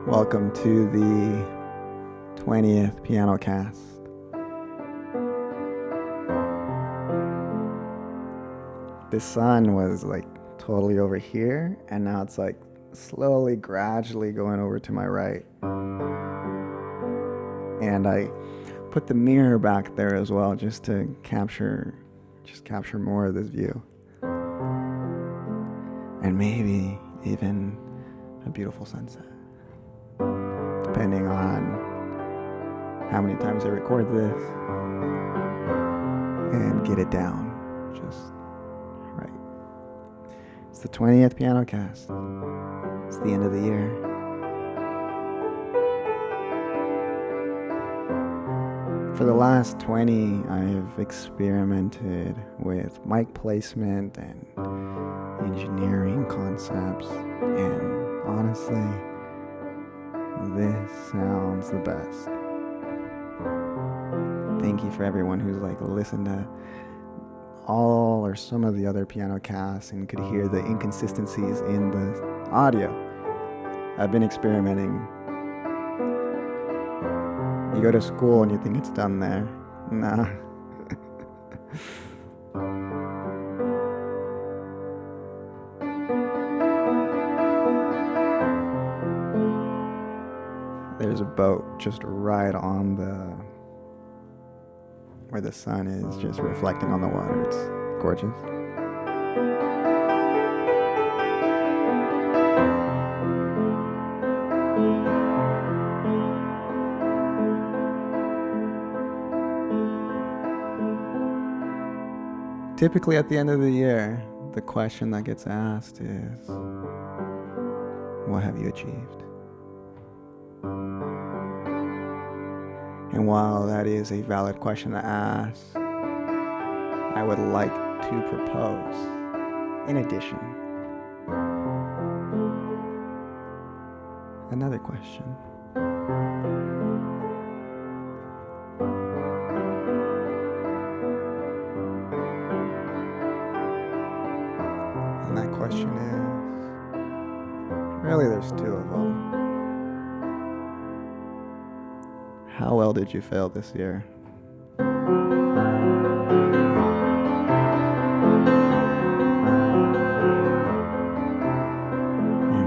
Welcome to the 20th Pianocast. The sun was like totally over here, and now it's like slowly, gradually going over to my right. And I put the mirror back there as well, just to capture more of this view. And maybe even a beautiful sunset, depending on how many times I record this and get it down just right. It's the 20th Pianocast. It's the end of the year. For the last 20, I've experimented with mic placement and engineering concepts, and honestly, this sounds the best. Thank you for everyone who's listened to all or some of the other Pianocasts and could hear the inconsistencies in the audio. I've been experimenting. You go to school and you think it's done there. Nah. There's a boat just right on where the sun is just reflecting on the water. It's gorgeous. Typically at the end of the year, the question that gets asked is, what have you achieved? And while that is a valid question to ask, I would like to propose, in addition, another question. And that question is, really there's two of them. How well did you fail this year? And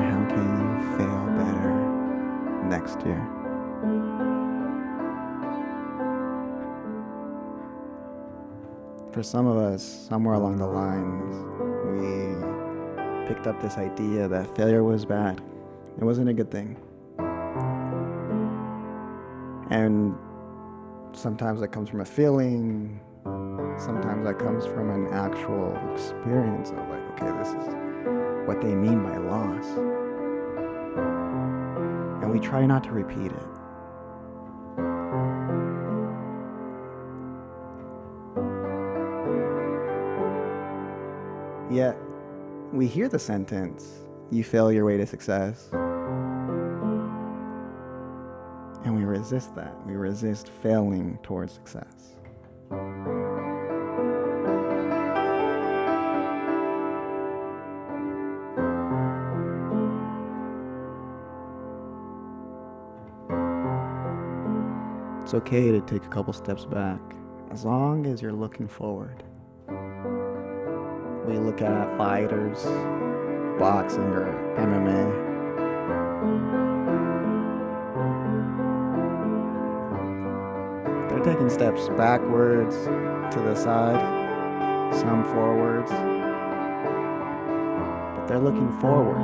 how can you fail better next year? For some of us, somewhere along the lines, we picked up this idea that failure was bad. It wasn't a good thing. And sometimes that comes from a feeling, sometimes that comes from an actual experience of okay, this is what they mean by loss. And we try not to repeat it. Yet, we hear the sentence, you fail your way to success. And we resist that. We resist failing towards success. It's okay to take a couple steps back, as long as you're looking forward. We look at fighters, boxing or MMA. They're taking steps backwards, to the side, some forwards, but they're looking forward.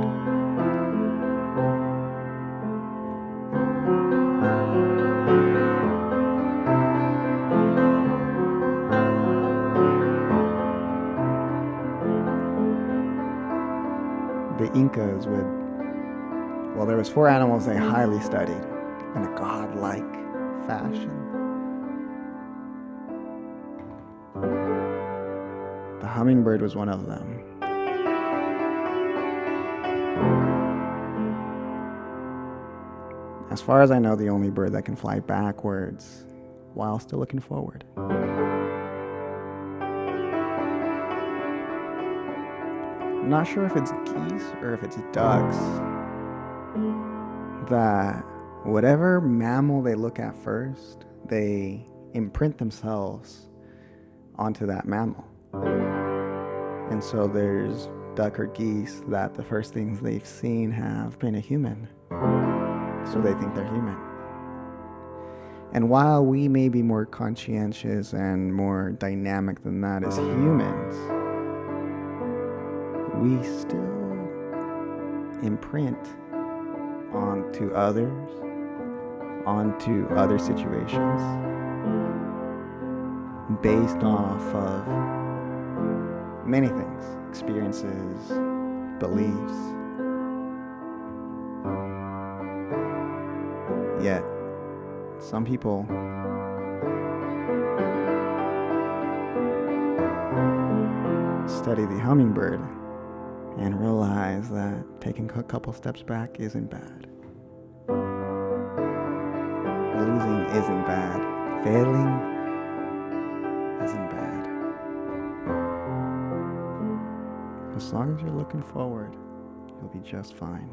The Incas there was 4 animals they highly studied in a godlike fashion. The hummingbird was one of them. As far as I know, the only bird that can fly backwards while still looking forward. I'm not sure if it's geese or if it's ducks, that whatever mammal they look at first, they imprint themselves onto that mammal. And so there's duck or geese that the first things they've seen have been a human. So they think they're human. And while we may be more conscientious and more dynamic than that as humans, we still imprint onto others, onto other situations, based off of many things, experiences, beliefs. Yet, some people study the hummingbird and realize that taking a couple steps back isn't bad. Losing isn't bad. Failing isn't bad. As long as you're looking forward, you'll be just fine.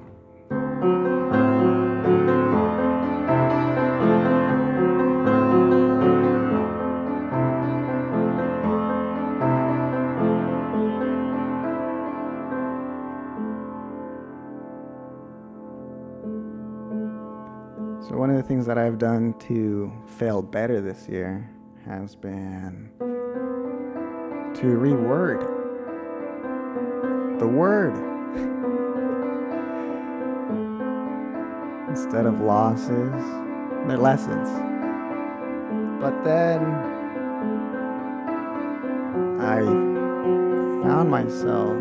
So one of the things that I've done to fail better this year has been to reword the word. Instead of losses, they're lessons. But then I found myself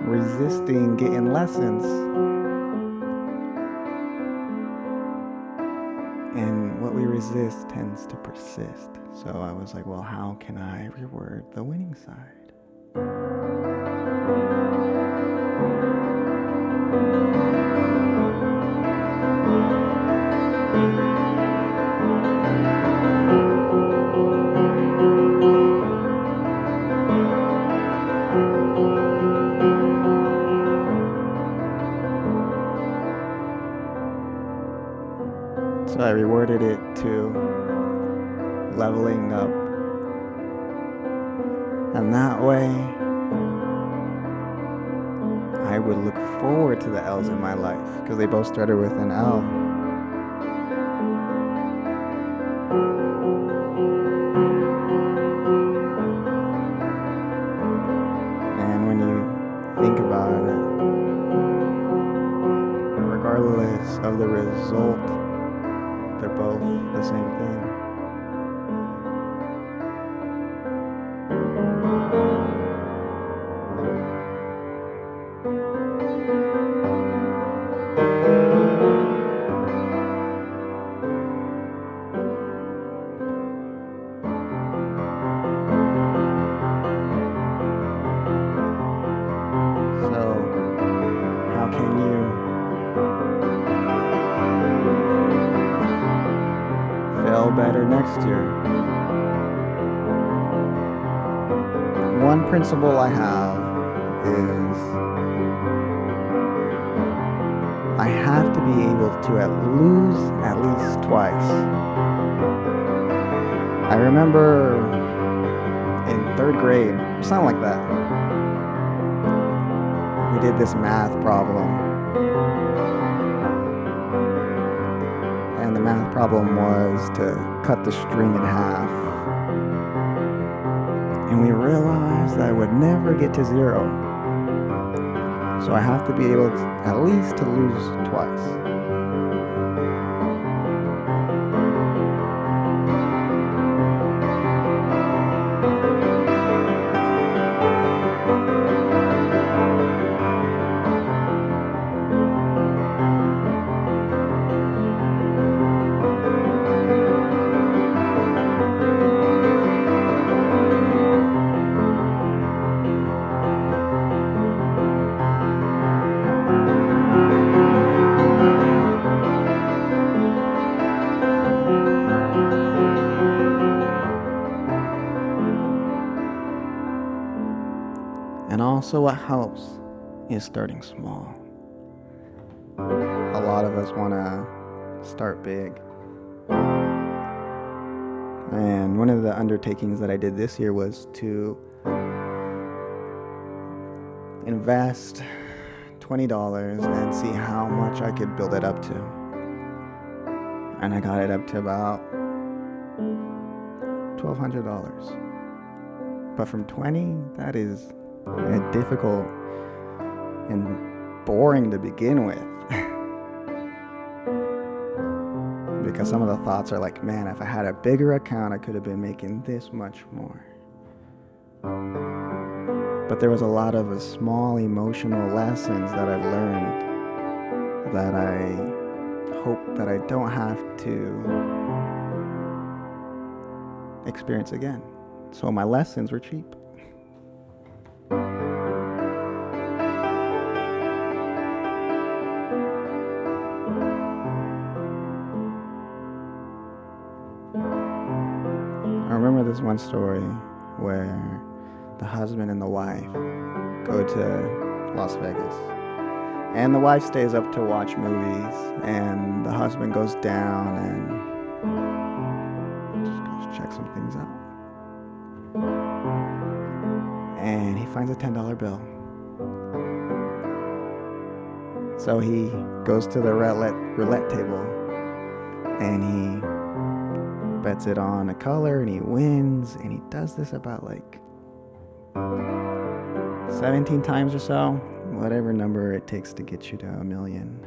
resisting getting lessons. And what we resist tends to persist. So I was like, well, how can I reword the winning side? So I reworded it to leveling up. And that way, I would look forward to the L's in my life, because they both started with an L. And when you think about it, regardless of the result, they're both the same thing. So, how can you fail better next year? One principle I have is I have to be able to lose at least twice. I remember in 3rd grade, something like that, we did this math problem. And the math problem was to cut the string in half. And we realized that I would never get to 0. So I have to be able to, at least to lose twice. And also what helps is starting small. lot of us want to start big. And one of the undertakings that I did this year was to invest $20 and see how much I could build it up to. And I got it up to about $1,200. But from 20, that is difficult and boring to begin with. Because some of the thoughts are like, man, if I had a bigger account, I could have been making this much more. But there was a lot of small emotional lessons that I've learned that I hope that I don't have to experience again. So my lessons were cheap. I remember this one story where the husband and the wife go to Las Vegas. And the wife stays up to watch movies, and the husband goes down and just goes check some things out. And he finds a $10 bill. So he goes to the roulette table and he bets it on a color and he wins, and he does this about like 17 times or so, whatever number it takes to get you to $1 million.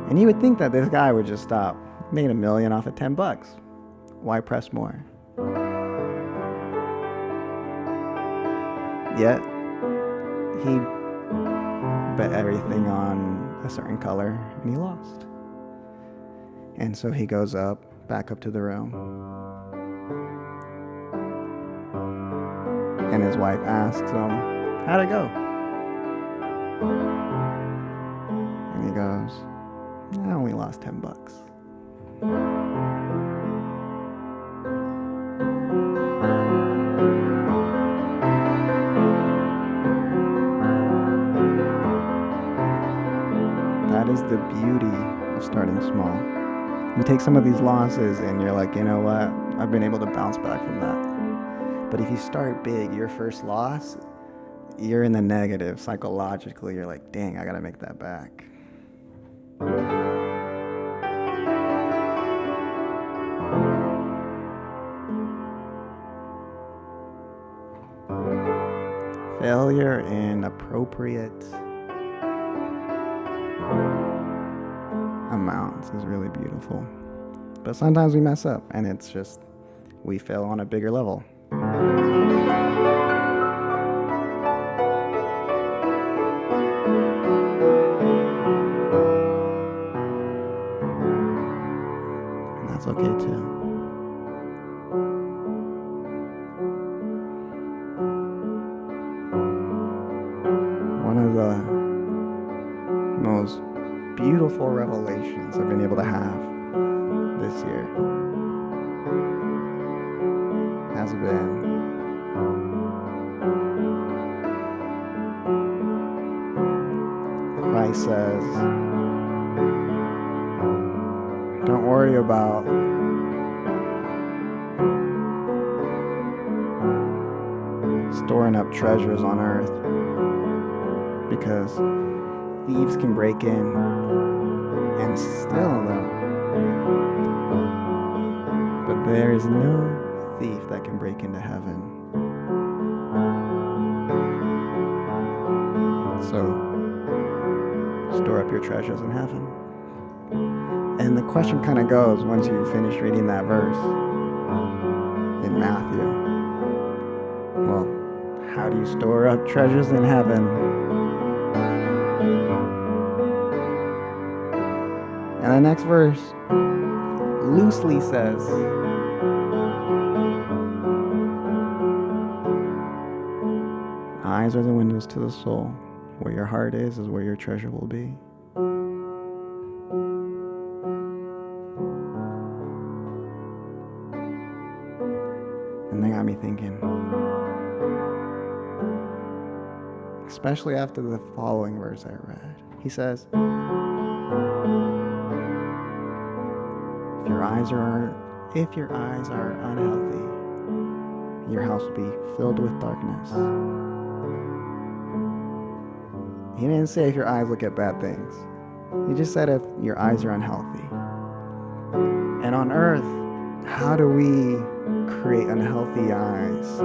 And you would think that this guy would just stop, made $1 million off of $10. Why press more? Yet he bet everything on a certain color and he lost. And so he goes back up to the room. And his wife asks him, how'd it go? And he goes, I only lost $10. That is the beauty of starting small. You take some of these losses and you're like, you know what? I've been able to bounce back from that. But if you start big, your first loss, you're in the negative psychologically. You're like, dang, I gotta make that back. Failure in appropriate amounts is really beautiful. But sometimes we mess up and it's just, we fail on a bigger level. And that's okay too. One of the most beautiful revelations I've been able to have this year has been Christ says, don't worry about storing up treasures on earth, because thieves can break in and steal them. But there is no thief that can break into heaven. So, store up your treasures in heaven. And the question kind of goes, once you finish reading that verse in Matthew, well, how do you store up treasures in heaven? And the next verse loosely says, eyes are the windows to the soul. Where your heart is where your treasure will be. And they got me thinking, especially after the following verse I read. He says, If your eyes are unhealthy, your house will be filled with darkness. He didn't say if your eyes look at bad things. He just said if your eyes are unhealthy. And on earth, how do we create unhealthy eyes?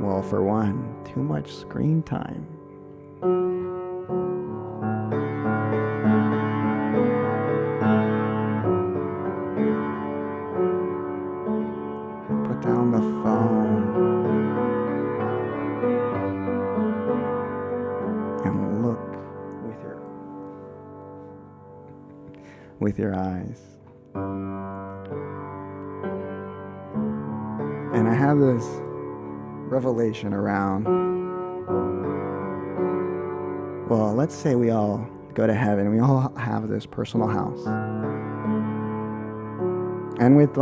Well, for one, too much screen time. Put down the phone and look with your eyes. And I have this revelation around, well, let's say we all go to heaven and we all have this personal house. And with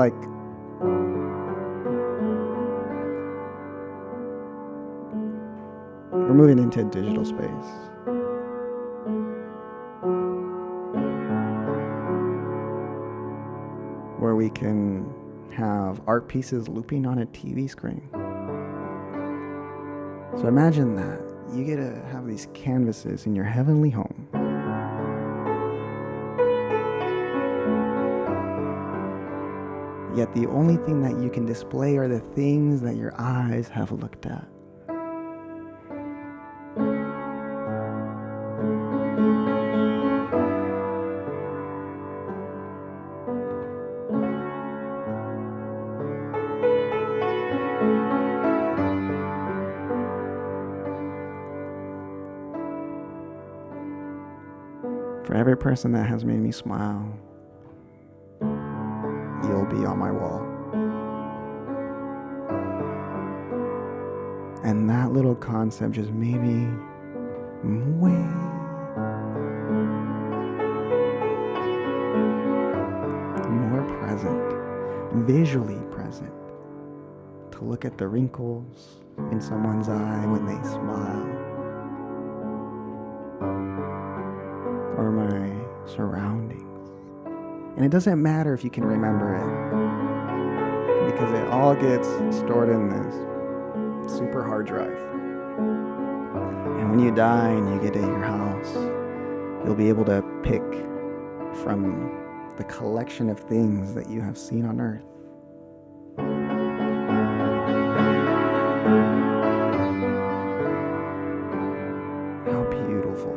we're moving into a digital space. Where we can have art pieces looping on a TV screen. So imagine that. You get to have these canvases in your heavenly home. Yet the only thing that you can display are the things that your eyes have looked at. For every person that has made me smile, you'll be on my wall. And that little concept just made me way more present, visually present, to look at the wrinkles in someone's eye when they smile, or my surroundings. And it doesn't matter if you can remember it, because it all gets stored in this super hard drive. And when you die and you get to your house, you'll be able to pick from the collection of things that you have seen on earth. How beautiful.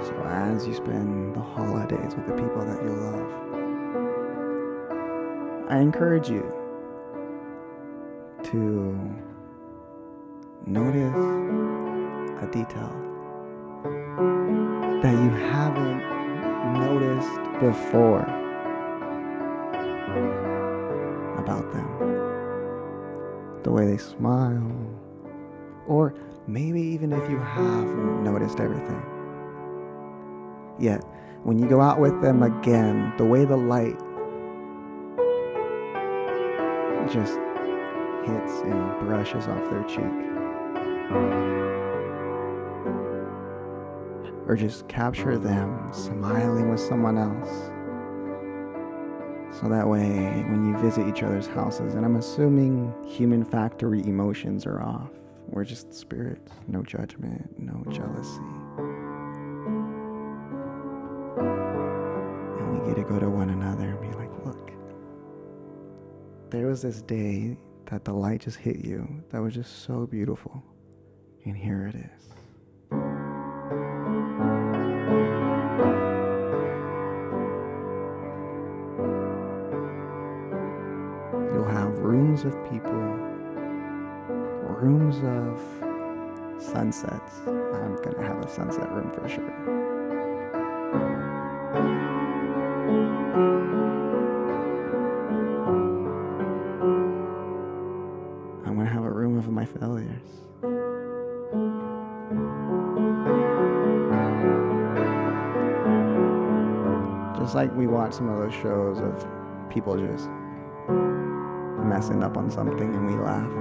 So as you spend the holidays with the people that you love, I encourage you to notice a detail that you haven't noticed before about them. The way they smile, or maybe even if you have noticed everything. Yet, when you go out with them again, the way the light just hits and brushes off their cheek. or just capture them smiling with someone else. So that way, when you visit each other's houses, and I'm assuming human factory emotions are off, we're just spirits, no judgment, no jealousy. And we get to go to one another and be like, look, there was this day that the light just hit you that was just so beautiful. And here it is. You'll have rooms of people, rooms of sunsets. I'm gonna have a sunset room for sure. I'm gonna have a room of my failures. Just like we watch some of those shows of people just messing up on something and we laugh.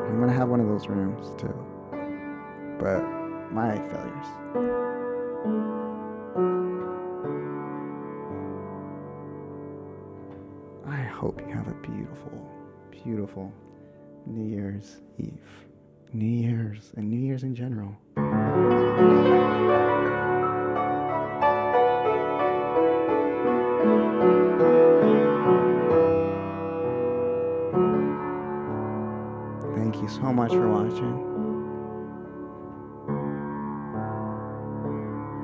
I'm gonna have one of those rooms too, but my failures. I hope you have a beautiful, beautiful New Year's Eve, New Year's, and New Year's in general. Thank you so much for watching.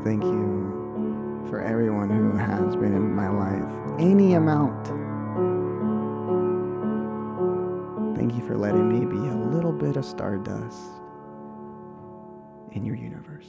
Thank you for everyone who has been in my life, any amount. Thank you for letting me be a little bit of stardust in your universe.